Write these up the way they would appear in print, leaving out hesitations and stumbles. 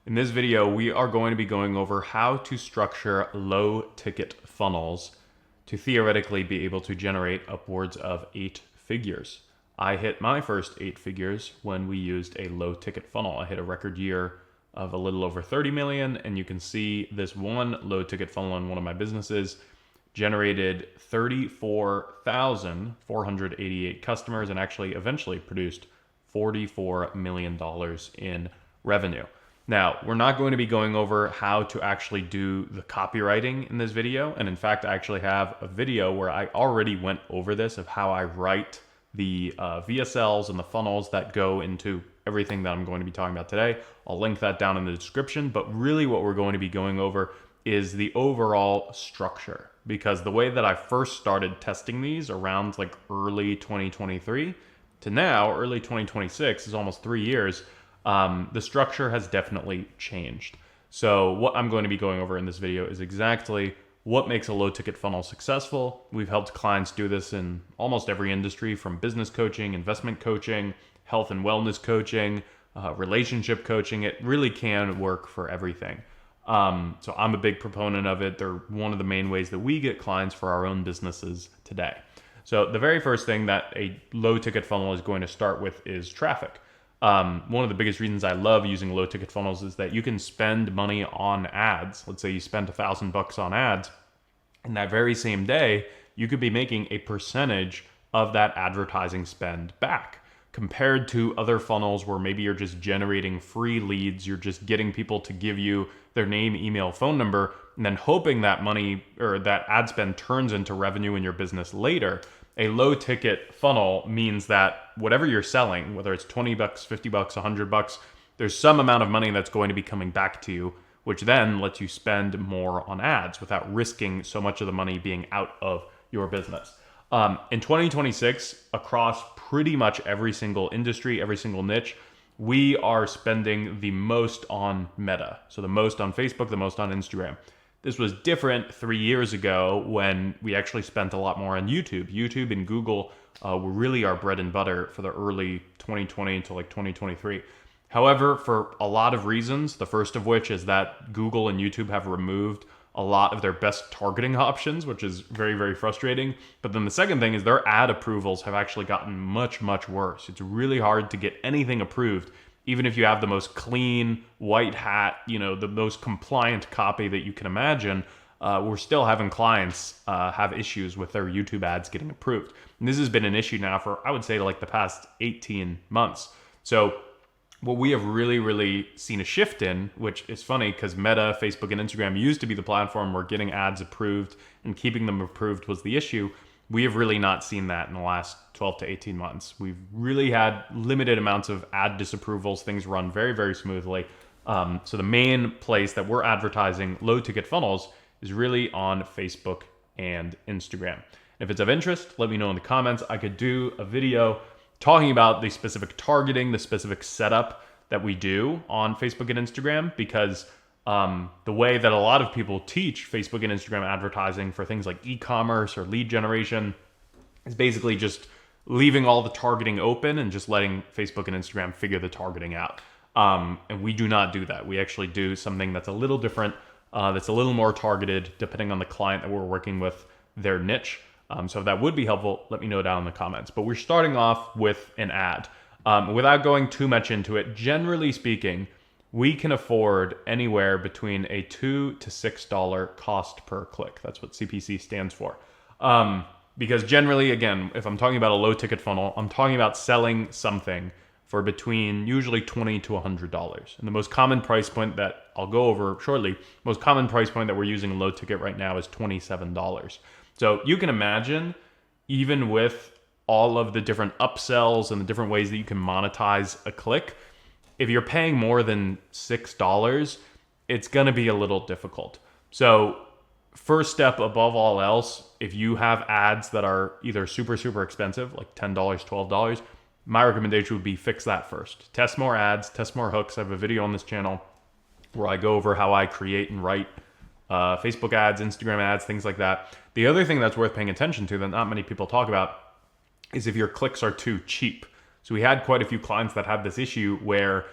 In this video, we are going to be going over how to structure low ticket funnels to theoretically be able to generate upwards of 8 figures. I hit my first 8 figures when we used a low ticket funnel. I hit a record year of a little over 30 million, and you can see this one low ticket funnel in one of my businesses generated 34,488 customers and actually eventually produced $44 million in revenue. Now, we're not going to be going over how to actually do the copywriting in this video. And in fact, I actually have a video where I already went over this of how I write the VSLs and the funnels that go into everything that I'm going to be talking about today. I'll link that down in the description. But really what we're going to be going over is the overall structure. Because the way that I first started testing these around like early 2023 to now, early 2026 is almost 3 years. The structure has definitely changed. So what I'm going to be going over in this video is exactly what makes a low ticket funnel successful. We've helped clients do this in almost every industry, from business coaching, investment coaching, health and wellness coaching, relationship coaching. It really can work for everything. So I'm a big proponent of it. They're one of the main ways that we get clients for our own businesses today. So the very first thing that a low ticket funnel is going to start with is traffic. One of the biggest reasons I love using low ticket funnels is that you can spend money on ads. Let's say you spend $1,000 on ads, and that very same day, you could be making a percentage of that advertising spend back, compared to other funnels where maybe you're just generating free leads. You're just getting people to give you their name, email, phone number, and then hoping that money or that ad spend turns into revenue in your business later. A low ticket funnel means that whatever you're selling, whether it's $20, $50, $100, there's some amount of money that's going to be coming back to you, which then lets you spend more on ads without risking so much of the money being out of your business. In 2026, across pretty much every single industry, every single niche, we are spending the most on Meta. So the most on Facebook, the most on Instagram. This was different 3 years ago when we actually spent a lot more on YouTube. YouTube and Google were really our bread and butter for the early 2020 to like 2023. However, for a lot of reasons, the first of which is that Google and YouTube have removed a lot of their best targeting options, which is very, very frustrating. But then the second thing is their ad approvals have actually gotten much, much worse. It's really hard to get anything approved, even if you have the most clean, white hat, the most compliant copy that you can imagine. We're still having clients have issues with their YouTube ads getting approved. And this has been an issue now for, I would say, like the past 18 months. So what we have really, really seen a shift in, which is funny because Meta, Facebook, and Instagram used to be the platform where getting ads approved and keeping them approved was the issue. We have really not seen that in the last 12 to 18 months. We've really had limited amounts of ad disapprovals. Things run very, very smoothly. So the main place that we're advertising low ticket funnels is really on Facebook and Instagram. If it's of interest, let me know in the comments. I could do a video talking about the specific targeting, the specific setup that we do on Facebook and Instagram, because the way that a lot of people teach Facebook and Instagram advertising for things like e-commerce or lead generation is basically just leaving all the targeting open and just letting Facebook and Instagram figure the targeting out. And we do not do that. We actually do something that's a little different, that's a little more targeted depending on the client that we're working with, their niche. So if that would be helpful, let me know down in the comments. But we're starting off with an ad. Without going too much into it, generally speaking, we can afford anywhere between a $2 to $6 cost per click. That's what CPC stands for. Because generally, again, if I'm talking about a low ticket funnel, I'm talking about selling something for between usually $20 to $100. And the most common price point that I'll go over shortly, most common price point that we're using in low ticket right now is $27. So you can imagine, even with all of the different upsells and the different ways that you can monetize a click, if you're paying more than $6, it's going to be a little difficult. So first step above all else, if you have ads that are either super, super expensive, like $10, $12, my recommendation would be fix that first. Test more ads, test more hooks. I have a video on this channel where I go over how I create and write Facebook ads, Instagram ads, things like that. The other thing that's worth paying attention to that not many people talk about is if your clicks are too cheap. So we had quite a few clients that had this issue where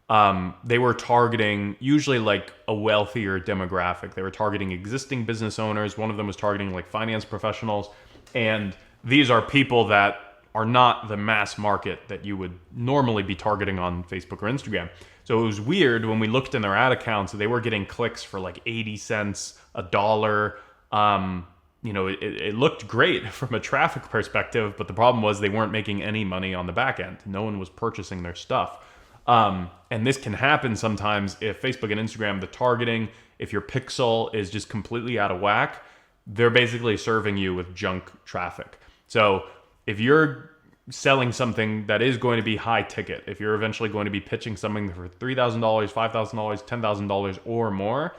They were targeting usually like a wealthier demographic. They were targeting existing business owners. One of them was targeting like finance professionals. And these are people that are not the mass market that you would normally be targeting on Facebook or Instagram. So it was weird when we looked in their ad accounts, they were getting clicks for like 80 cents, a dollar. It looked great from a traffic perspective, but the problem was they weren't making any money on the back end. No one was purchasing their stuff. And this can happen sometimes if Facebook and Instagram, the targeting, if your pixel is just completely out of whack, they're basically serving you with junk traffic. So if you're selling something that is going to be high ticket, if you're eventually going to be pitching something for $3,000, $5,000, $10,000 or more,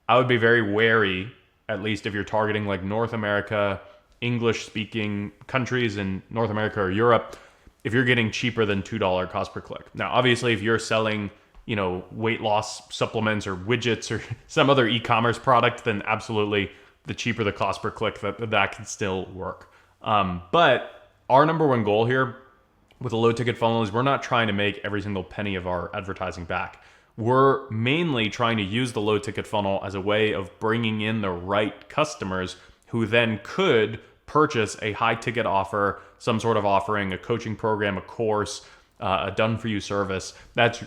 I would be very wary, at least if you're targeting like North America, English speaking countries in North America or Europe, if you're getting cheaper than $2 cost per click. Now, obviously, if you're selling, weight loss supplements or widgets or some other e-commerce product, then absolutely the cheaper the cost per click, that can still work. But our number one goal here with a low ticket funnel is we're not trying to make every single penny of our advertising back. We're mainly trying to use the low ticket funnel as a way of bringing in the right customers who then could purchase a high ticket offer, some sort of offering, a coaching program, a course, a done for you service. That's,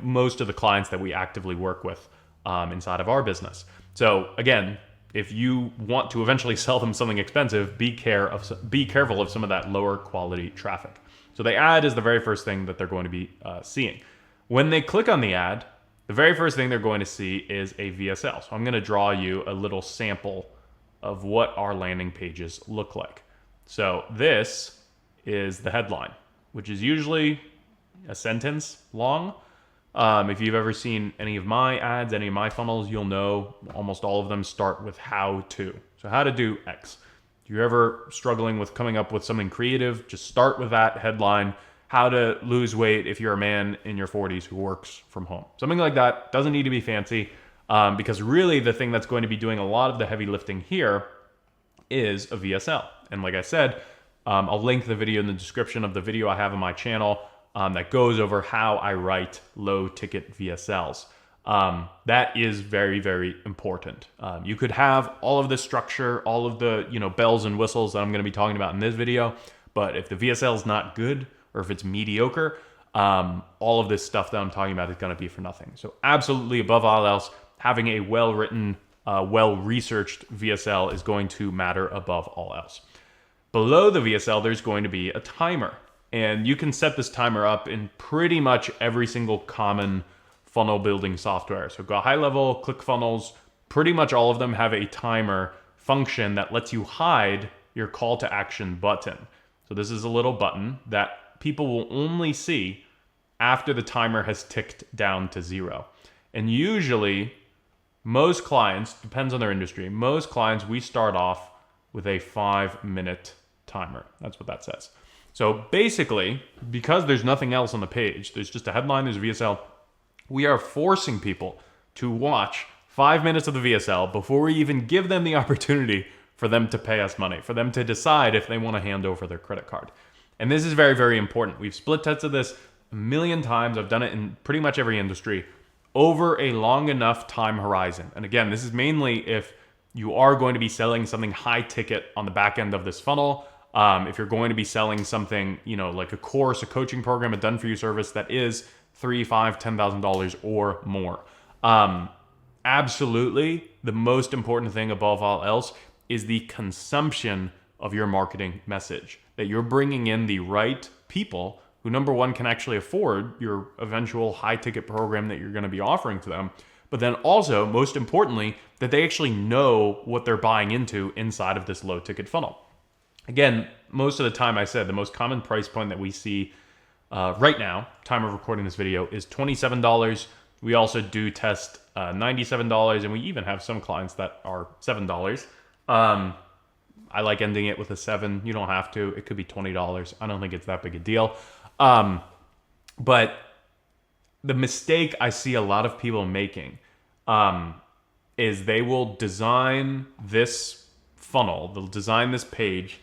most of the clients that we actively work with inside of our business. So again, if you want to eventually sell them something expensive, be careful of some of that lower quality traffic. So the ad is the very first thing that they're going to be seeing. When they click on the ad, the very first thing they're going to see is a VSL. So I'm going to draw you a little sample of what our landing pages look like. So this is the headline, which is usually a sentence long. If you've ever seen any of my ads, any of my funnels, you'll know almost all of them start with how to. So how to do X. If you're ever struggling with coming up with something creative, just start with that headline. How to lose weight if you're a man in your 40s who works from home. Something like that. Doesn't need to be fancy. Because really the thing that's going to be doing a lot of the heavy lifting here is a VSL. And like I said, I'll link the video in the description of the video I have on my channel that goes over how I write low ticket VSLs. That is very, very important. You could have all of the structure, all of the bells and whistles that I'm going to be talking about in this video, but if the VSL is not good or if it's mediocre, all of this stuff that I'm talking about is going to be for nothing. So absolutely, above all else, having a well-written, well-researched VSL is going to matter above all else. Below the VSL, there's going to be a timer. And you can set this timer up in pretty much every single common funnel building software. So go high level, ClickFunnels, pretty much all of them have a timer function that lets you hide your call to action button. So this is a little button that people will only see after the timer has ticked down to 0. And usually, most clients, depends on their industry, most clients, we start off with a 5-minute timer. That's what that says. So basically, because there's nothing else on the page, there's just a headline, there's a VSL, we are forcing people to watch 5 minutes of the VSL before we even give them the opportunity for them to pay us money, for them to decide if they want to hand over their credit card. And this is very, very important. We've split tested this a million times. I've done it in pretty much every industry over a long enough time horizon. And again, this is mainly if you are going to be selling something high ticket on the back end of this funnel. If you're going to be selling something, like a course, a coaching program, a done for you service that is $3,000, $5,000, $10,000 or more. Absolutely, the most important thing above all else is the consumption of your marketing message. That you're bringing in the right people who, number one, can actually afford your eventual high ticket program that you're going to be offering to them. But then also, most importantly, that they actually know what they're buying into inside of this low ticket funnel. Again, most of the time I said the most common price point that we see right now, time of recording this video, is $27. We also do test $97, and we even have some clients that are $7. I like ending it with a 7. You don't have to. It could be $20. I don't think it's that big a deal. But the mistake I see a lot of people making is they will design this funnel, they'll design this page,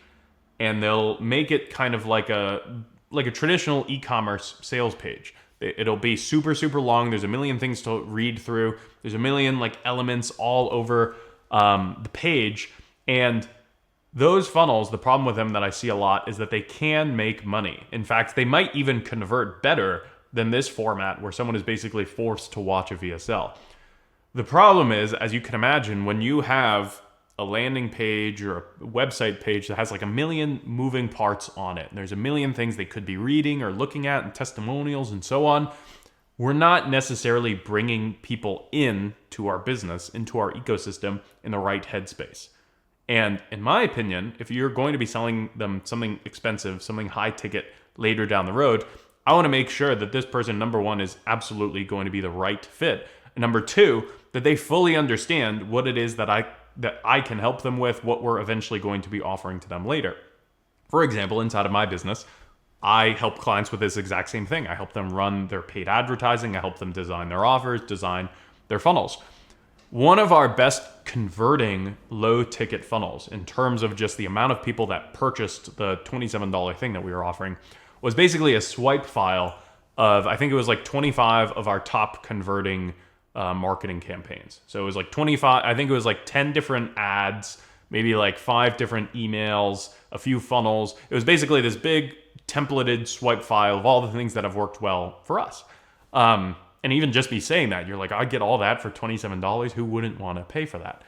and they'll make it kind of like a traditional e-commerce sales page. It'll be super, super long. There's a million things to read through. There's a million like elements all over the page. And those funnels, the problem with them that I see a lot is that they can make money. In fact, they might even convert better than this format where someone is basically forced to watch a VSL. The problem is, as you can imagine, when you have a landing page or a website page that has like a million moving parts on it, and there's a million things they could be reading or looking at and testimonials and so on, we're not necessarily bringing people in to our business, into our ecosystem in the right headspace. And in my opinion, if you're going to be selling them something expensive, something high ticket later down the road, I want to make sure that this person, number one, is absolutely going to be the right fit. And number two, that they fully understand what it is that I can help them with, what we're eventually going to be offering to them later. For example, inside of my business, I help clients with this exact same thing. I help them run their paid advertising. I help them design their offers, design their funnels. One of our best converting low ticket funnels in terms of just the amount of people that purchased the $27 thing that we were offering was basically a swipe file of, I think it was like 25 of our top converting marketing campaigns. So it was like 25, I think it was like 10 different ads, maybe like 5 different emails, a few funnels. It was basically this big templated swipe file of all the things that have worked well for us. And even just me saying that, you're like, I'd get all that for $27. Who wouldn't want to pay for that?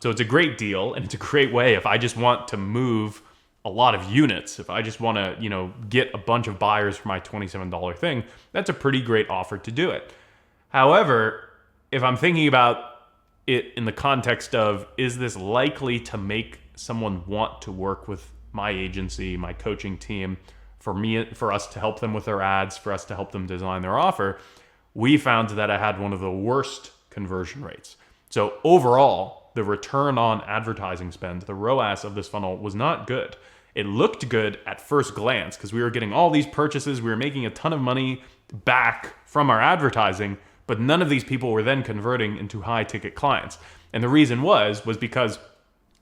So it's a great deal, and it's a great way if I just want to move a lot of units, if I just want to, get a bunch of buyers for my $27 thing, that's a pretty great offer to do it. However, if I'm thinking about it in the context of, is this likely to make someone want to work with my agency, my coaching team, for us to help them with their ads, for us to help them design their offer, we found that I had one of the worst conversion rates. So overall, the return on advertising spend, the ROAS of this funnel was not good. It looked good at first glance because we were getting all these purchases, we were making a ton of money back from our advertising, but none of these people were then converting into high ticket clients. And the reason was because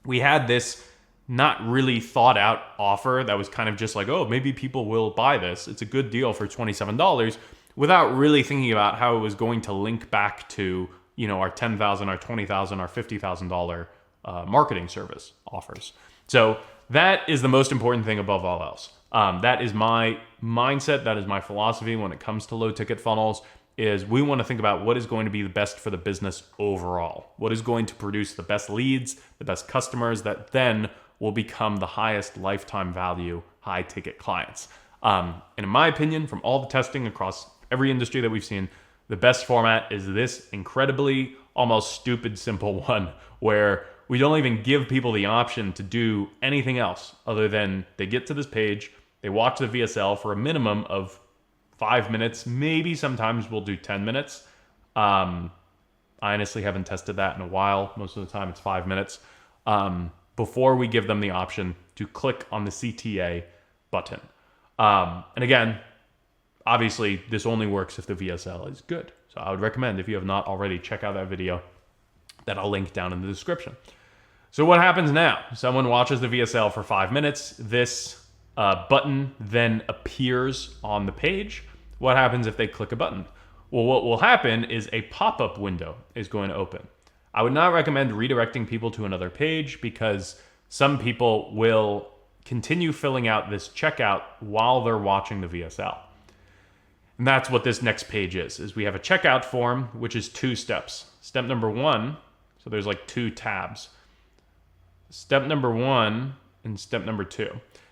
we had this not really thought out offer that was kind of just like, oh, maybe people will buy this. It's a good deal for $27 without really thinking about how it was going to link back to, our $10,000, our $20,000, our $50,000 marketing service offers. So that is the most important thing above all else. That is my mindset. That is my philosophy when it comes to low ticket funnels. Is we want to think about what is going to be the best for the business overall. What is going to produce the best leads, the best customers that then will become the highest lifetime value, high ticket clients. And in my opinion, from all the testing across every industry that we've seen, the best format is this incredibly, almost stupid, simple one where we don't even give people the option to do anything else other than they get to this page, they watch the VSL for a minimum of 5 minutes, maybe sometimes we'll do 10 minutes. I honestly haven't tested that in a while. Most of the time it's 5 minutes. Before we give them the option to click on the CTA button. And again, obviously this only works if the VSL is good. So I would recommend, if you have not already, check out that video that I'll link down in the description. So what happens now? Someone watches the VSL for 5 minutes. This button then appears on the page. What happens if they click a button? Well, what will happen is a pop-up window is going to open. I would not recommend redirecting people to another page because some people will continue filling out this checkout while they're watching the VSL. And that's what this next page is we have a checkout form, which is 2 steps. Step number 1, so there's like 2 tabs. Step number 1 and step number 2.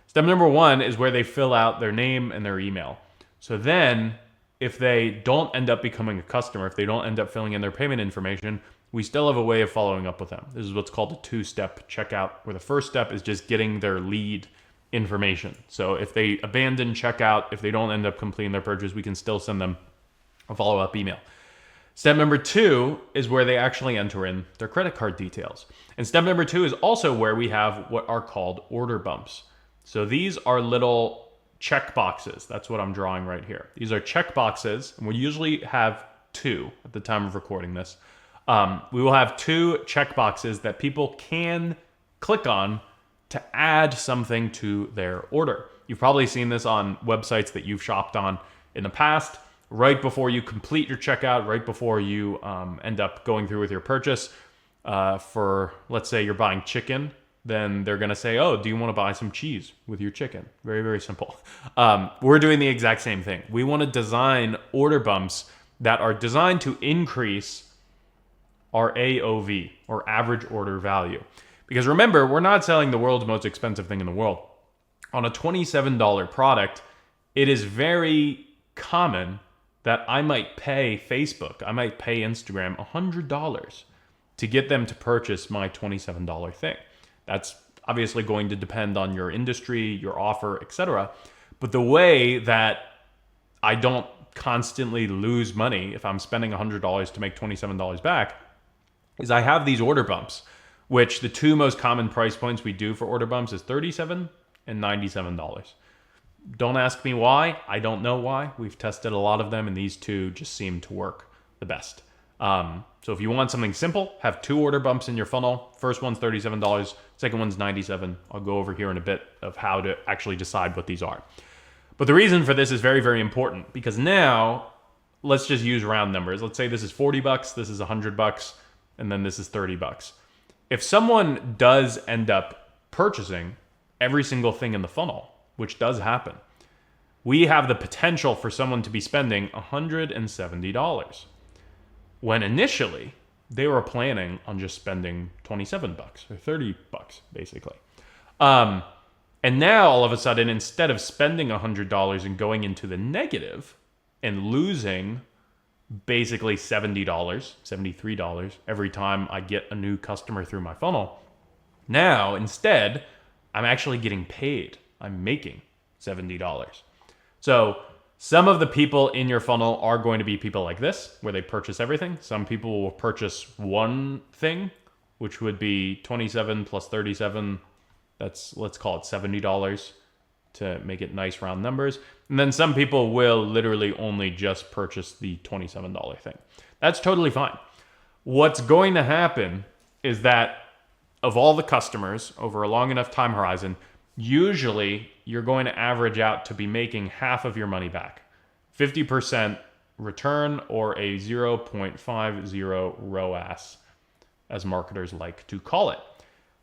Step number 1 is where they fill out their name and their email. So then if they don't end up becoming a customer, if they don't end up filling in their payment information, we still have a way of following up with them. This is what's called a 2-step checkout, where the first step is just getting their lead information. So if they abandon checkout, if they don't end up completing their purchase, we can still send them a follow-up email. Step number 2 is where they actually enter in their credit card details. And step number 2 is also where we have what are called order bumps. So these are little check boxes. That's what I'm drawing right here. These are check boxes, and we usually have 2 at the time of recording this. We will have 2 check boxes that people can click on to add something to their order. You've probably seen this on websites that you've shopped on in the past, right before you complete your checkout, right before you end up going through with your purchase. For, let's say you're buying chicken, then they're going to say, oh, do you want to buy some cheese with your chicken? Very, very simple. We're doing the exact same thing. We want to design order bumps that are designed to increase our AOV, or average order value. Because remember, we're not selling the world's most expensive thing in the world. On a $27 product, it is very common that I might pay Facebook, I might pay Instagram $100 to get them to purchase my $27 thing. That's obviously going to depend on your industry, your offer, etc. But the way that I don't constantly lose money if I'm spending $100 to make $27 back is I have these order bumps, which the two most common price points we do for order bumps is $37 and $97. Don't ask me why. I don't know why. We've tested a lot of them, and these two just seem to work the best. So if you want something simple, have two order bumps in your funnel. First one's $37, second one's $97. I'll go over here in a bit of how to actually decide what these are. But the reason for this is very, very important, because now let's just use round numbers. Let's say this is $40, this is $100, and then this is $30. If someone does end up purchasing every single thing in the funnel, which does happen, we have the potential for someone to be spending $170 when initially they were planning on just spending $27 or $30 basically. And now all of a sudden, instead of spending $100 and going into the negative and losing basically $70, $73 every time I get a new customer through my funnel, now instead I'm actually getting paid. I'm making $70. So some of the people in your funnel are going to be people like this, where they purchase everything. Some people will purchase one thing, which would be 27 plus 37. That's, let's call it $70 to make it nice round numbers. And then some people will literally only just purchase the $27 thing. That's totally fine. What's going to happen is that of all the customers over a long enough time horizon, usually you're going to average out to be making half of your money back. 50% return, or a 0.50 ROAS, as marketers like to call it.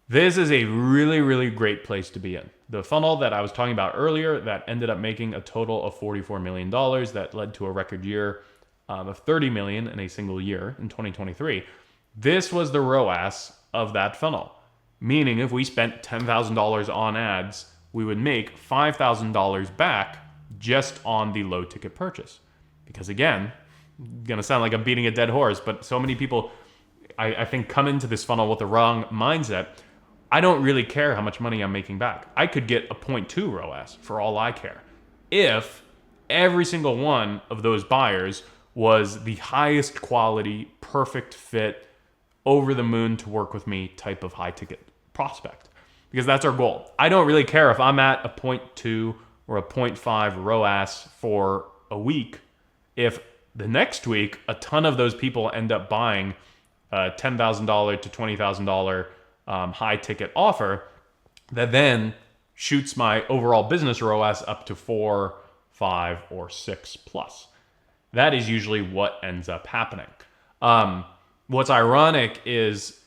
This is a really, really great place to be in. The funnel that I was talking about earlier that ended up making a total of $44 million that led to a record year of $30 million in a single year in 2023. This was the ROAS of that funnel. Meaning if we spent $10,000 on ads, we would make $5,000 back just on the low ticket purchase. Because again, gonna sound like I'm beating a dead horse, but so many people, I think, come into this funnel with the wrong mindset. I don't really care how much money I'm making back. I could get a 0.2 ROAS for all I care, if every single one of those buyers was the highest quality, perfect fit, over the moon to work with me type of high ticket prospect, because that's our goal. I don't really care if I'm at a 0.2 or a 0.5 ROAS for a week, if the next week a ton of those people end up buying a $10,000 to $20,000 high ticket offer that then shoots my overall business ROAS up to 4, 5, or 6 plus. That is usually what ends up happening. What's ironic is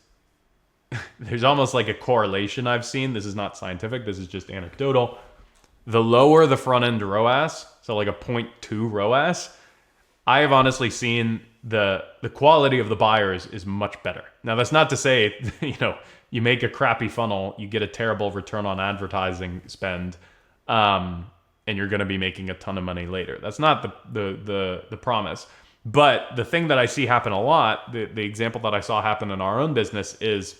there's almost like a correlation I've seen. This is not scientific. This is just anecdotal. The lower the front end ROAS, so like a 0.2 ROAS, I have honestly seen the quality of the buyers is much better. Now, that's not to say, you make a crappy funnel, you get a terrible return on advertising spend, and you're going to be making a ton of money later. That's not the promise. But the thing that I see happen a lot, the example that I saw happen in our own business is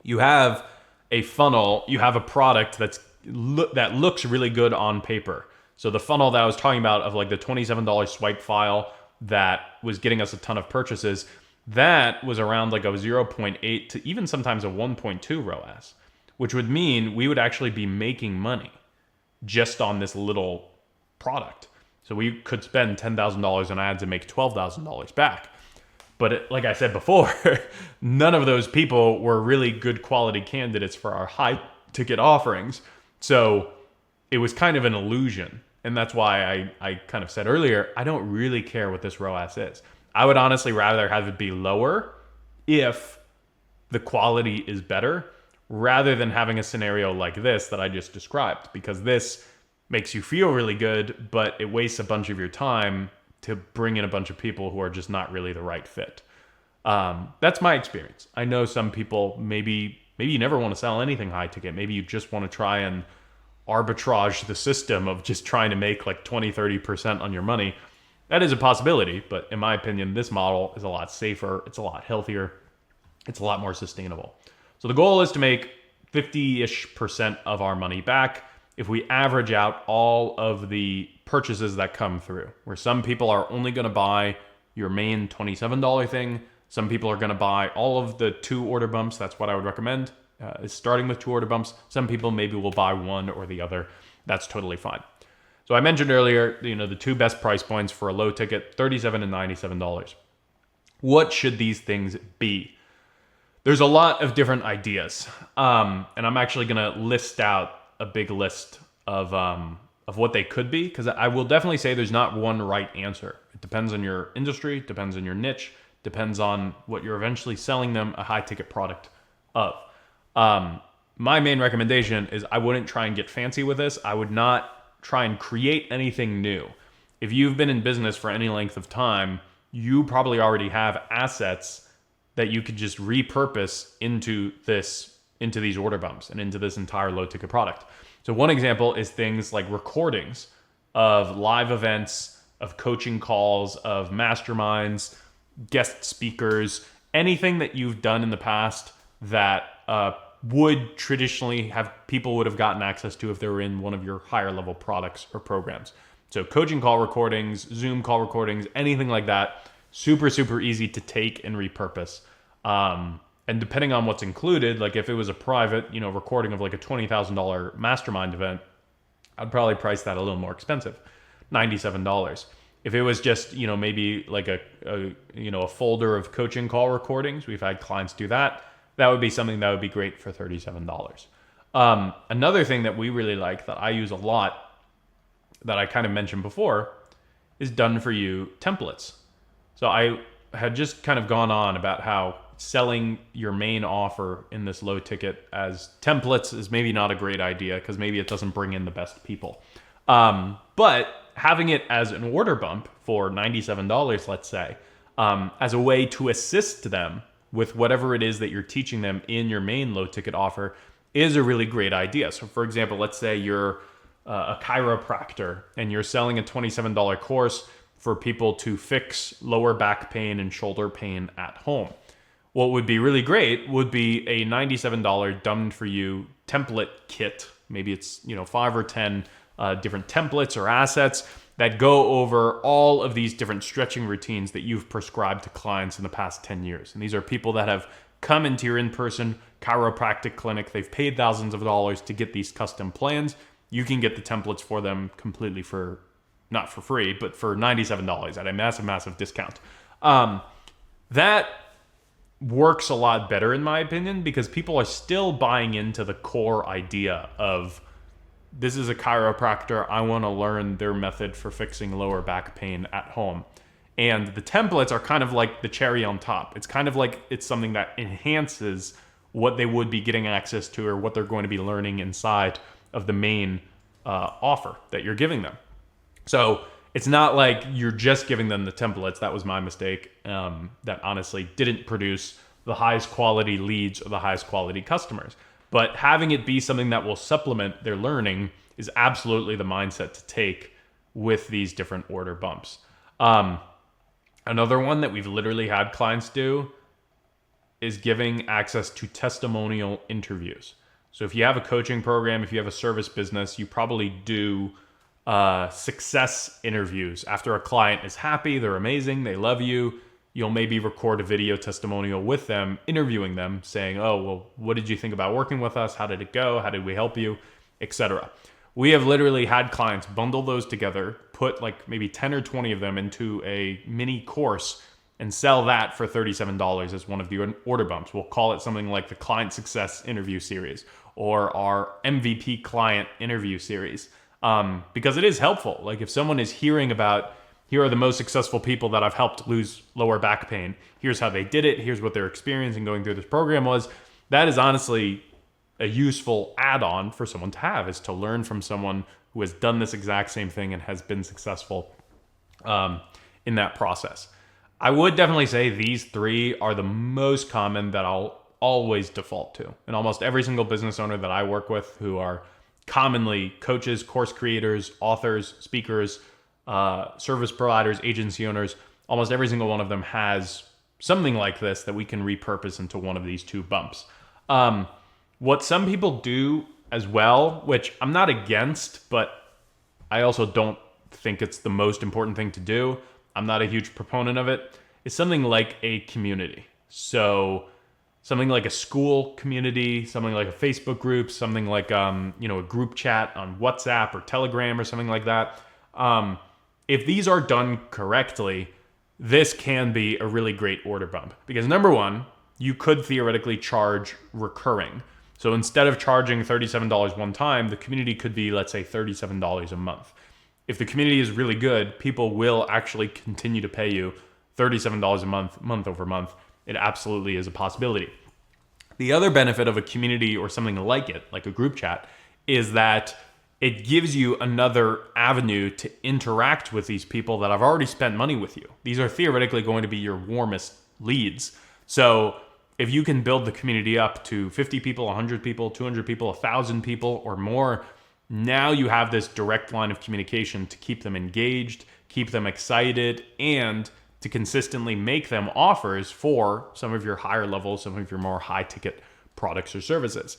you have a funnel, you have a product that looks really good on paper. So the funnel that I was talking about of like the $27 swipe file that was getting us a ton of purchases, that was around like a 0.8 to even sometimes a 1.2 ROAS, which would mean we would actually be making money just on this little product. So we could spend $10,000 on ads and make $12,000 back. But like I said before, none of those people were really good quality candidates for our high ticket offerings. So it was kind of an illusion. And that's why I kind of said earlier, I don't really care what this ROAS is. I would honestly rather have it be lower if the quality is better, rather than having a scenario like this that I just described, because this makes you feel really good, but it wastes a bunch of your time to bring in a bunch of people who are just not really the right fit. That's my experience. I know some people, maybe you never want to sell anything high ticket. Maybe you just want to try and arbitrage the system of just trying to make like 20-30% on your money. That is a possibility, but in my opinion, this model is a lot safer, it's a lot healthier, it's a lot more sustainable. So the goal is to make 50-ish% of our money back if we average out all of the purchases that come through, where some people are only going to buy your main $27 thing. Some people are going to buy all of the 2 order bumps. That's what I would recommend, is starting with 2 order bumps. Some people maybe will buy one or the other. That's totally fine. So I mentioned earlier, the 2 best price points for a low ticket, $37 and $97. What should these things be? There's a lot of different ideas. And I'm actually going to list out a big list of what they could be, because I will definitely say there's not one right answer. It depends on your industry, depends on your niche, depends on what you're eventually selling them a high ticket product of. My main recommendation is I wouldn't try and get fancy with this. I would not try and create anything new. If you've been in business for any length of time, you probably already have assets that you could just repurpose into these order bumps and into this entire low ticket product. So one example is things like recordings of live events, of coaching calls, of masterminds, guest speakers, anything that you've done in the past that would traditionally have people would have gotten access to if they were in one of your higher level products or programs. So coaching call recordings, Zoom call recordings, anything like that, super, super easy to take and repurpose. And depending on what's included, like if it was a private, recording of like a $20,000 mastermind event, I'd probably price that a little more expensive, $97. If it was just, maybe like a folder of coaching call recordings, we've had clients do that. That would be something that would be great for $37. Another thing that we really like that I use a lot that I kind of mentioned before is done for you templates. So I had just kind of gone on about how selling your main offer in this low ticket as templates is maybe not a great idea because maybe it doesn't bring in the best people. But having it as an order bump for $97, let's say, as a way to assist them with whatever it is that you're teaching them in your main low ticket offer is a really great idea. So for example, let's say you're a chiropractor and you're selling a $27 course for people to fix lower back pain and shoulder pain at home. What would be really great would be a $97 done for you template kit. Maybe it's 5 or 10 different templates or assets that go over all of these different stretching routines that you've prescribed to clients in the past 10 years. And these are people that have come into your in-person chiropractic clinic. They've paid thousands of dollars to get these custom plans. You can get the templates for them completely not for free, but for $97 at a massive, massive discount. That works a lot better in my opinion because people are still buying into the core idea of this is a chiropractor. I want to learn their method for fixing lower back pain at home. And the templates are kind of like the cherry on top. It's kind of like it's something that enhances what they would be getting access to or what they're going to be learning inside of the main offer that you're giving them. So it's not like you're just giving them the templates. That was my mistake. That honestly didn't produce the highest quality leads or the highest quality customers. But having it be something that will supplement their learning is absolutely the mindset to take with these different order bumps. Another one that we've literally had clients do is giving access to testimonial interviews. So if you have a coaching program, if you have a service business, you probably do success interviews. After a client is happy, they're amazing, they love you, you'll maybe record a video testimonial with them, interviewing them, saying, oh, well, what did you think about working with us? How did it go? How did we help you? Etc. We have literally had clients bundle those together, put like maybe 10 or 20 of them into a mini course and sell that for $37 as one of the order bumps. We'll call it something like the Client Success Interview Series or our MVP Client Interview Series. because it is helpful. Like if someone is hearing about, here are the most successful people that I've helped lose lower back pain. Here's how they did it. Here's what their experience in going through this program was. That is honestly a useful add-on for someone to have, is to learn from someone who has done this exact same thing and has been successful in that process. I would definitely say these three are the most common that I'll always default to. And almost every single business owner that I work with, who are commonly coaches, course creators, authors, speakers, service providers, agency owners, almost every single one of them has something like this that we can repurpose into one of these two bumps. What some people do as well, which I'm not against, but I also don't think it's the most important thing to do, I'm not a huge proponent of it, is something like a community. So something like a school community, something like a Facebook group, something like a group chat on WhatsApp or Telegram or something like that. If these are done correctly, this can be a really great order bump. Because number one, you could theoretically charge recurring. So instead of charging $37 one time, the community could be, let's say, $37 a month. If the community is really good, people will actually continue to pay you $37 a month, month over month. It absolutely is a possibility. The other benefit of a community or something like it, like a group chat, is that it gives you another avenue to interact with these people that have already spent money with you. These are theoretically going to be your warmest leads. So if you can build the community up to 50 people, 100 people, 200 people, 1,000 people or more, now you have this direct line of communication to keep them engaged, keep them excited, and to consistently make them offers for some of your higher levels, some of your more high ticket products or services.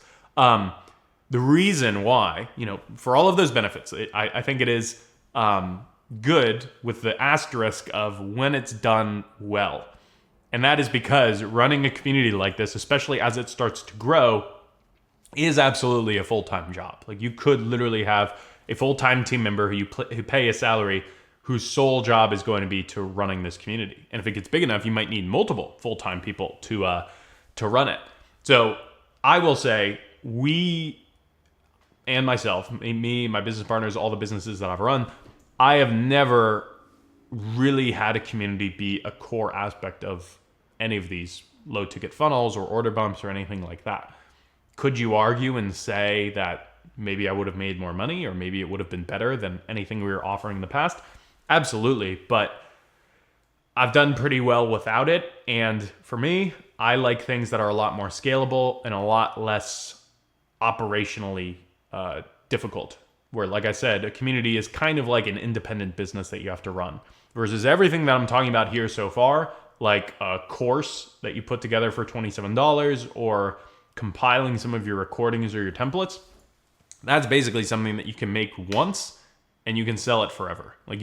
The reason why, for all of those benefits, I think it is good with the asterisk of when it's done well. And that is because running a community like this, especially as it starts to grow, is absolutely a full-time job. Like you could literally have a full-time team member who pay a salary, whose sole job is going to be to running this community. And if it gets big enough, you might need multiple full-time people to run it. So I will say we and myself, me, my business partners, all the businesses that I've run, I have never really had a community be a core aspect of any of these low ticket funnels or order bumps or anything like that. Could you argue and say that maybe I would have made more money or maybe it would have been better than anything we were offering in the past? Absolutely, but I've done pretty well without it. And for me, I like things that are a lot more scalable and a lot less operationally difficult. Where, like I said, a community is kind of like an independent business that you have to run. Versus everything that I'm talking about here so far, like a course that you put together for $27 or compiling some of your recordings or your templates, that's basically something that you can make once and you can sell it forever. Like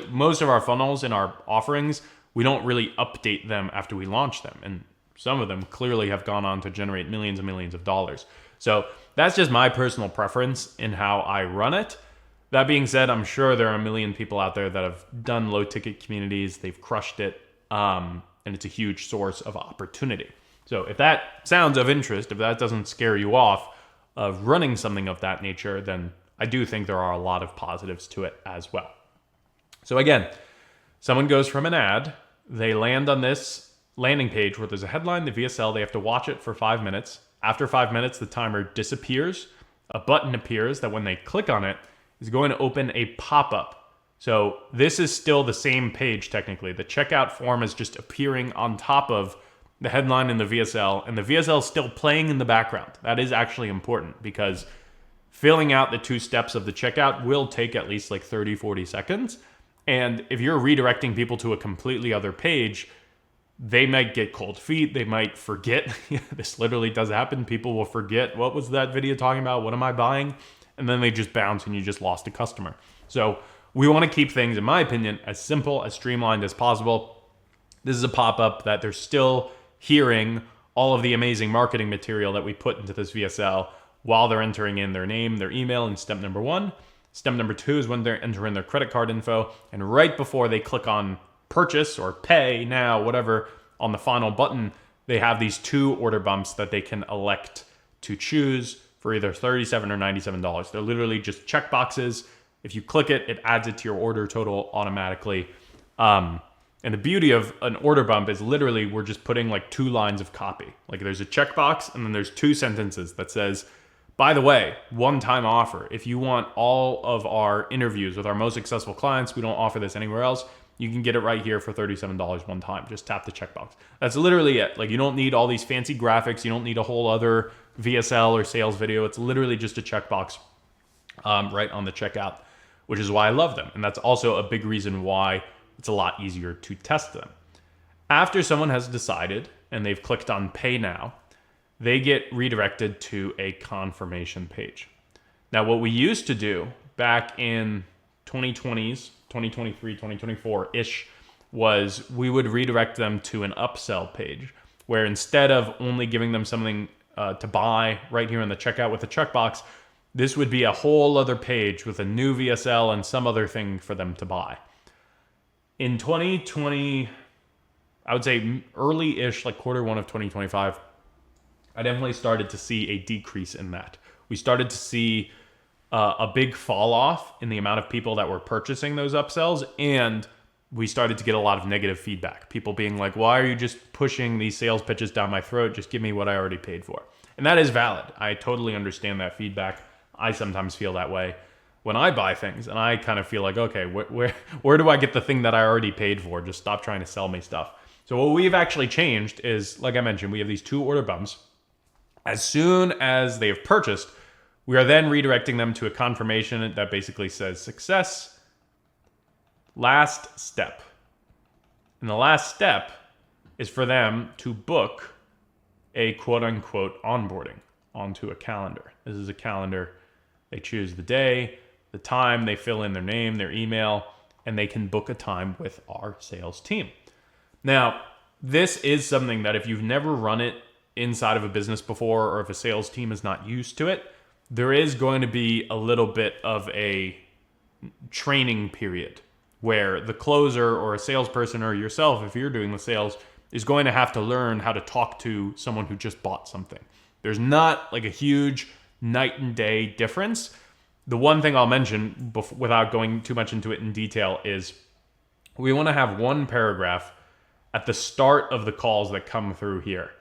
most of our funnels and our offerings, we don't really update them after we launch them. And some of them clearly have gone on to generate millions and millions of dollars. So that's just my personal preference in how I run it. That being said, I'm sure there are a million people out there that have done low ticket communities. They've crushed it. And it's a huge source of opportunity. So if that sounds of interest, if that doesn't scare you off of running something of that nature, then I do think there are a lot of positives to it as well. So again, someone goes from an ad, they land on this landing page where there's a headline, the VSL, they have to watch it for 5 minutes. After 5 minutes, the timer disappears. A button appears that when they click on it, is going to open a pop-up. So this is still the same page technically. The checkout form is just appearing on top of the headline in the VSL, and the VSL is still playing in the background. That is actually important because filling out the 2 steps of the checkout will take at least like 30, 40 seconds. And if you're redirecting people to a completely other page, they might get cold feet. They might forget. This literally does happen. People will forget, what was that video talking about? What am I buying? And then they just bounce and you just lost a customer. So we want to keep things, in my opinion, as simple, as streamlined as possible. This is a pop-up that they're still hearing all of the amazing marketing material that we put into this VSL while they're entering in their name, their email in step number 1. Step number 2 is when they're entering their credit card info. And right before they click on purchase or pay now, whatever, on the final button, they have these 2 order bumps that they can elect to choose for either $37 or $97. They're literally just check boxes If you click it, it adds it to your order total automatically. And the beauty of an order bump is literally we're just putting like 2 lines of copy. Like there's a checkbox and then there's 2 sentences that says, by the way, one-time offer. If you want all of our interviews with our most successful clients, we don't offer this anywhere else. You can get it right here for $37 one time. Just tap the checkbox. That's literally it. Like you don't need all these fancy graphics. You don't need a whole other VSL or sales video. It's literally just a checkbox right on the checkout, which is why I love them. And that's also a big reason why it's a lot easier to test them. After someone has decided and they've clicked on Pay Now, they get redirected to a confirmation page. Now, what we used to do back in 2020s, 2023, 2024-ish, was we would redirect them to an upsell page where instead of only giving them something to buy right here in the checkout with a checkbox, this would be a whole other page with a new VSL and some other thing for them to buy. In 2020, I would say early-ish, like Q1 of 2025, I definitely started to see a decrease in that. We started to see a big fall off in the amount of people that were purchasing those upsells, and we started to get a lot of negative feedback. People being like, why are you just pushing these sales pitches down my throat? Just give me what I already paid for. And that is valid. I totally understand that feedback. I sometimes feel that way when I buy things, and I kind of feel like, okay, where do I get the thing that I already paid for? Just stop trying to sell me stuff. So what we've actually changed is, like I mentioned, we have these 2 order bumps. As soon as they have purchased, we are then redirecting them to a confirmation that basically says success, last step. And the last step is for them to book a quote unquote onboarding onto a calendar. This is a calendar. They choose the day, the time, they fill in their name, their email, and they can book a time with our sales team. Now, this is something that if you've never run it inside of a business before, or if a sales team is not used to it, there is going to be a little bit of a training period where the closer or a salesperson or yourself, if you're doing the sales, is going to have to learn how to talk to someone who just bought something. There's not like a huge night and day difference. The one thing I'll mention without going too much into it in detail is we want to have one paragraph at the start of the calls that come through here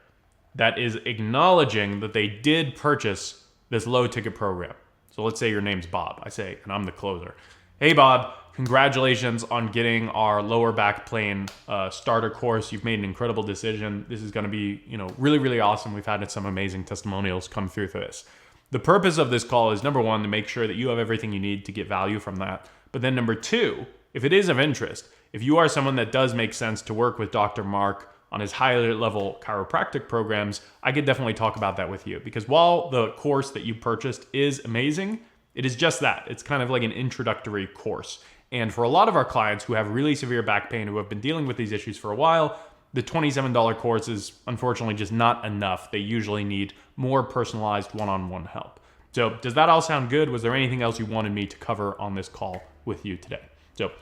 that is acknowledging that they did purchase this low ticket program. So let's say your name's Bob. I say, and I'm the closer. Hey Bob, congratulations on getting our lower back plane starter course. You've made an incredible decision. This is going to be, really, really awesome. We've had some amazing testimonials come through for this. The purpose of this call is, number 1, to make sure that you have everything you need to get value from that. But then number 2, if it is of interest, if you are someone that does make sense to work with Dr. Mark on his higher level chiropractic programs, I could definitely talk about that with you. Because while the course that you purchased is amazing, it is just that. It's kind of like an introductory course. And for a lot of our clients who have really severe back pain, who have been dealing with these issues for a while, the $27 course is unfortunately just not enough. They usually need more personalized one-on-one help. So does that all sound good? Was there anything else you wanted me to cover on this call with you today? So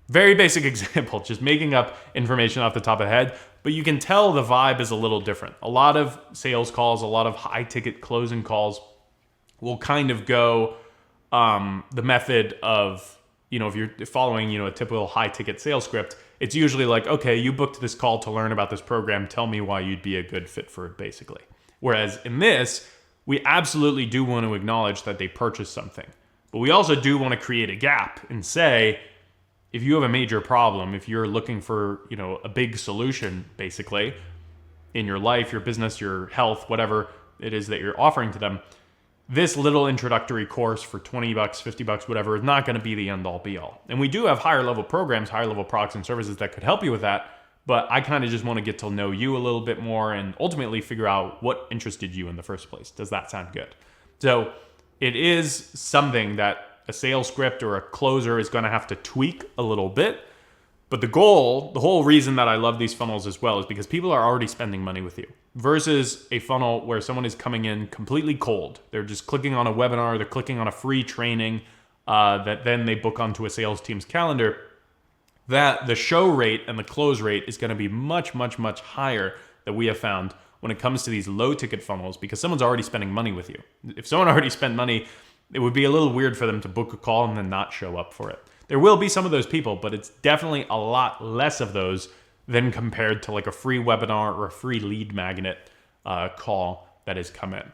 very basic example, just making up information off the top of the head, but you can tell the vibe is a little different. A lot of sales calls, a lot of high ticket closing calls will kind of go the method of, if you're following, a typical high ticket sales script, it's usually like, okay, you booked this call to learn about this program. Tell me why you'd be a good fit for it, basically. Whereas in this, we absolutely do want to acknowledge that they purchased something. But we also do want to create a gap and say, if you have a major problem, if you're looking for, a big solution, basically, in your life, your business, your health, whatever it is that you're offering to them, this little introductory course for $20, $50, whatever, is not going to be the end all be all. And we do have higher level programs, higher level products and services that could help you with that. But I kind of just want to get to know you a little bit more and ultimately figure out what interested you in the first place. Does that sound good? So it is something that a sales script or a closer is going to have to tweak a little bit. But the goal, the whole reason that I love these funnels as well, is because people are already spending money with you versus a funnel where someone is coming in completely cold. They're just clicking on a webinar, they're clicking on a free training that then they book onto a sales team's calendar. That the show rate and the close rate is going to be much, much, much higher that we have found when it comes to these low ticket funnels because someone's already spending money with you. If someone already spent money, it would be a little weird for them to book a call and then not show up for it. There will be some of those people, but it's definitely a lot less of those than compared to like a free webinar or a free lead magnet call that has come in.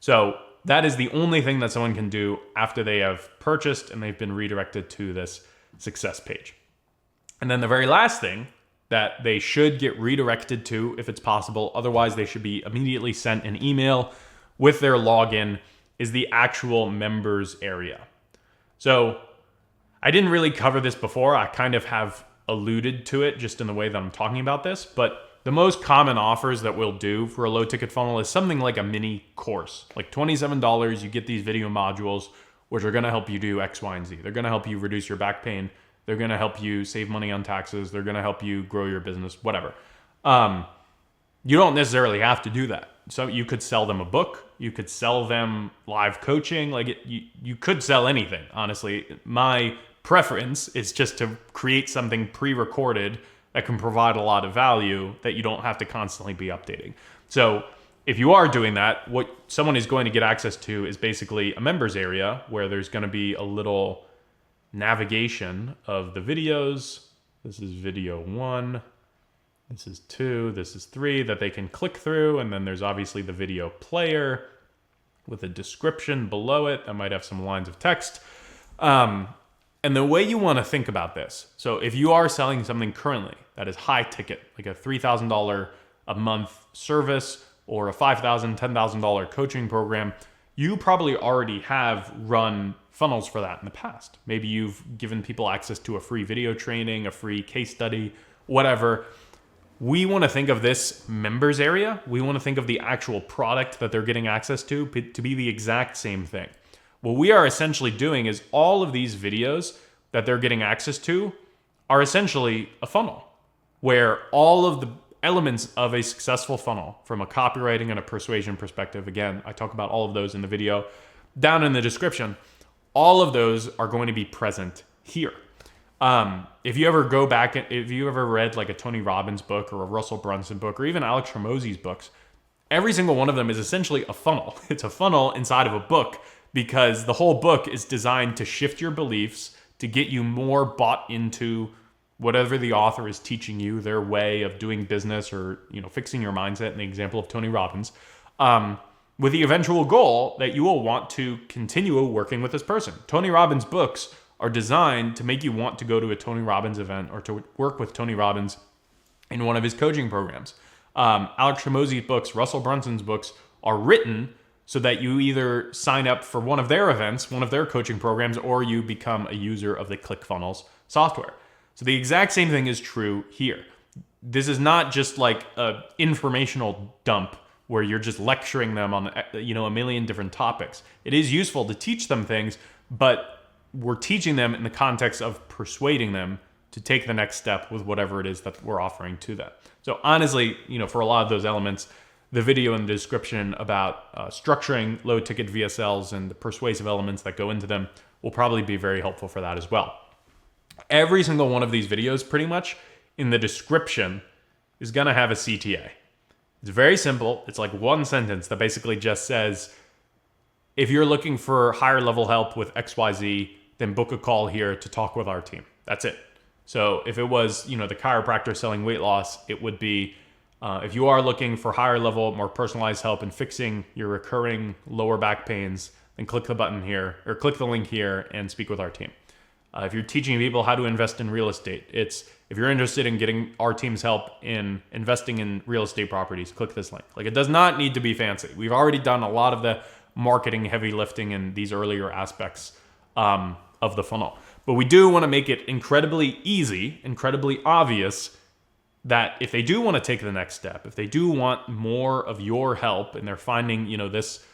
So that is the only thing that someone can do after they have purchased and they've been redirected to this success page. And then the very last thing that they should get redirected to, if it's possible, otherwise they should be immediately sent an email with their login, is the actual members area. So I didn't really cover this before. I kind of have alluded to it just in the way that I'm talking about this, but the most common offers that we'll do for a low ticket funnel is something like a mini course. Like $27, you get these video modules, which are gonna help you do X, Y, and Z. They're gonna help you reduce your back pain. They're gonna help you save money on taxes. They're gonna help you grow your business, whatever. You don't necessarily have to do that. So you could sell them a book. You could sell them live coaching. You could sell anything, honestly. My preference is just to create something pre-recorded that can provide a lot of value that you don't have to constantly be updating. So if you are doing that, what someone is going to get access to is basically a members area where there's going to be a little navigation of the videos. This is video 1. This is 2. This is 3 that they can click through. And then there's obviously the video player with a description below it that might have some lines of text. And the way you want to think about this, so if you are selling something currently that is high ticket, like a $3,000 a month service or a $5,000, $10,000 coaching program, you probably already have run funnels for that in the past. Maybe you've given people access to a free video training, a free case study, whatever. We want to think of this members area. We want to think of the actual product that they're getting access to be the exact same thing. What we are essentially doing is all of these videos that they're getting access to are essentially a funnel where all of the elements of a successful funnel from a copywriting and a persuasion perspective, again, I talk about all of those in the video down in the description, all of those are going to be present here. If you ever go back, if you ever read like a Tony Robbins book or a Russell Brunson book or even Alex Hormozi's books, every single one of them is essentially a funnel. It's a funnel inside of a book because the whole book is designed to shift your beliefs, to get you more bought into whatever the author is teaching you, their way of doing business or, fixing your mindset in the example of Tony Robbins, with the eventual goal that you will want to continue working with this person. Tony Robbins' books are designed to make you want to go to a Tony Robbins event or to work with Tony Robbins in one of his coaching programs. Alex Hormozi's books, Russell Brunson's books are written so that you either sign up for one of their events, one of their coaching programs, or you become a user of the ClickFunnels software. So the exact same thing is true here. This is not just like an informational dump where you're just lecturing them on a million different topics. It is useful to teach them things, but we're teaching them in the context of persuading them to take the next step with whatever it is that we're offering to them. So honestly, for a lot of those elements, the video in the description about structuring low ticket VSLs and the persuasive elements that go into them will probably be very helpful for that as well. Every single one of these videos, pretty much in the description, is going to have a CTA. It's very simple. It's like one sentence that basically just says, if you're looking for higher level help with XYZ, then book a call here to talk with our team. That's it. So if it was, the chiropractor selling weight loss, it would be, if you are looking for higher level, more personalized help in fixing your recurring lower back pains, then click the button here or click the link here and speak with our team. If you're teaching people how to invest in real estate, if you're interested in getting our team's help in investing in real estate properties, click this link. Like, it does not need to be fancy. We've already done a lot of the marketing heavy lifting in these earlier aspects of the funnel. But we do want to make it incredibly easy, incredibly obvious that if they do want to take the next step, if they do want more of your help and they're finding, this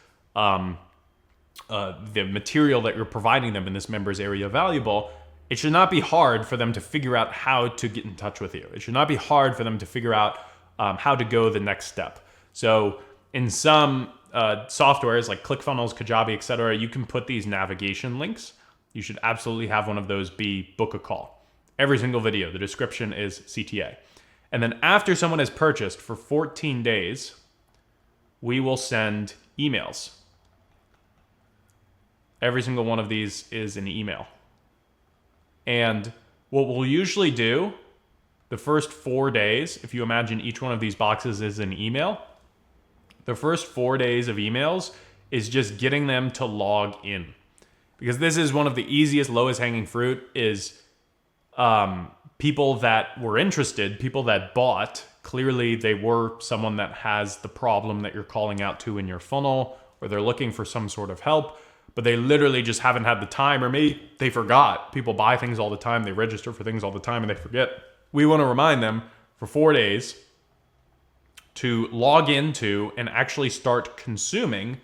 the material that you're providing them in this members area valuable, it should not be hard for them to figure out how to get in touch with you. It should not be hard for them to figure out how to go the next step. So in some softwares like ClickFunnels, Kajabi, etc., you can put these navigation links. You should absolutely have one of those be book a call. Every single video, the description is CTA. And then after someone has purchased for 14 days, we will send emails. Every single one of these is an email. And what we'll usually do the first 4 days, if you imagine each one of these boxes is an email, the first 4 days of emails is just getting them to log in. Because this is one of the easiest, lowest hanging fruit is people that were interested, people that bought. Clearly, they were someone that has the problem that you're calling out to in your funnel, or they're looking for some sort of help, but they literally just haven't had the time, or maybe they forgot. People buy things all the time, they register for things all the time, and they forget. We want to remind them for 4 days to log into and actually start consuming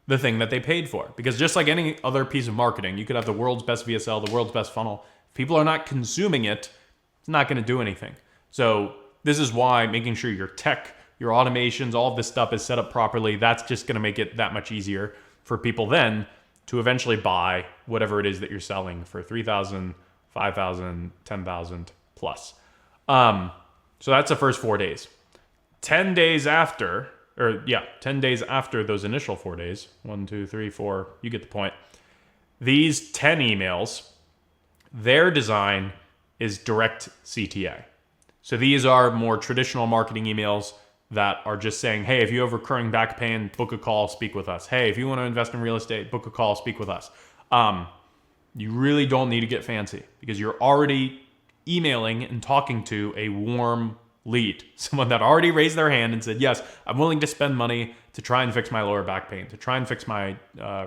the thing that they paid for. Because just like any other piece of marketing, you could have the world's best VSL, the world's best funnel. If people are not consuming it, it's not going to do anything. So this is why making sure your tech, your automations, all of this stuff is set up properly. That's just going to make it that much easier for people then to eventually buy whatever it is that you're selling for $3,000, $5,000, $10,000 plus. So that's the first 4 days. 10 days after, 10 days after those initial 4 days, 1, 2, 3, 4, you get the point. These 10 emails, their design is direct CTA. So these are more traditional marketing emails that are just saying, hey, if you have recurring back pain, book a call, speak with us. Hey, if you want to invest in real estate, book a call, speak with us. You really don't need to get fancy because you're already emailing and talking to a warm lead, someone that already raised their hand and said, yes, I'm willing to spend money to try and fix my lower back pain, to try and fix my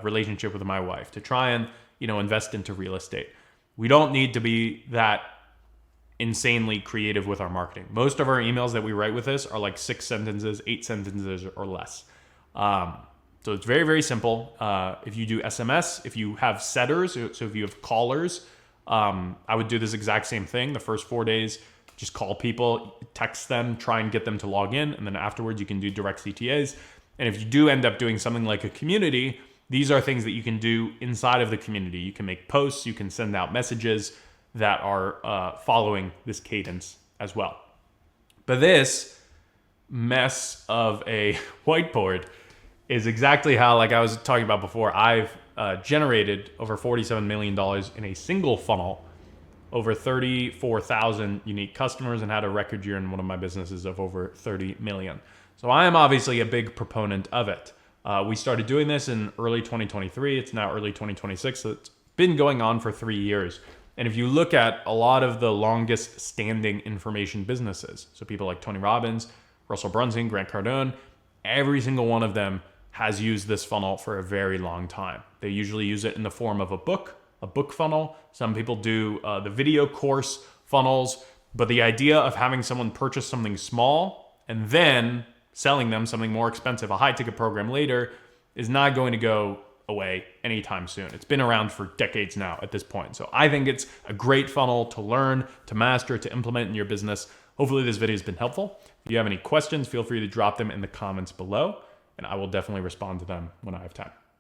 relationship with my wife, to try and invest into real estate. We don't need to be that insanely creative with our marketing. Most of our emails that we write with this are like 6 sentences, 8 sentences or less. So it's very, very simple. If you do SMS, if you have setters, so if you have callers, I would do this exact same thing. The first 4 days, just call people, text them, try and get them to log in. And then afterwards, you can do direct CTAs. And if you do end up doing something like a community, these are things that you can do inside of the community. You can make posts, you can send out messages that are following this cadence as well. But this mess of a whiteboard is exactly how, like I was talking about before, I've generated over $47 million in a single funnel, over 34,000 unique customers, and had a record year in one of my businesses of over 30 million. So I am obviously a big proponent of it. We started doing this in early 2023. It's now early 2026. So it's been going on for 3 years. And if you look at a lot of the longest standing information businesses, so people like Tony Robbins, Russell Brunson, Grant Cardone, every single one of them has used this funnel for a very long time. They usually use it in the form of a book funnel. Some people do the video course funnels, but the idea of having someone purchase something small and then selling them something more expensive, a high ticket program later, is not going to go away anytime soon. It's been around for decades now at this point. So I think it's a great funnel to learn, to master, to implement in your business. Hopefully this video has been helpful. If you have any questions, feel free to drop them in the comments below, and I will definitely respond to them when I have time.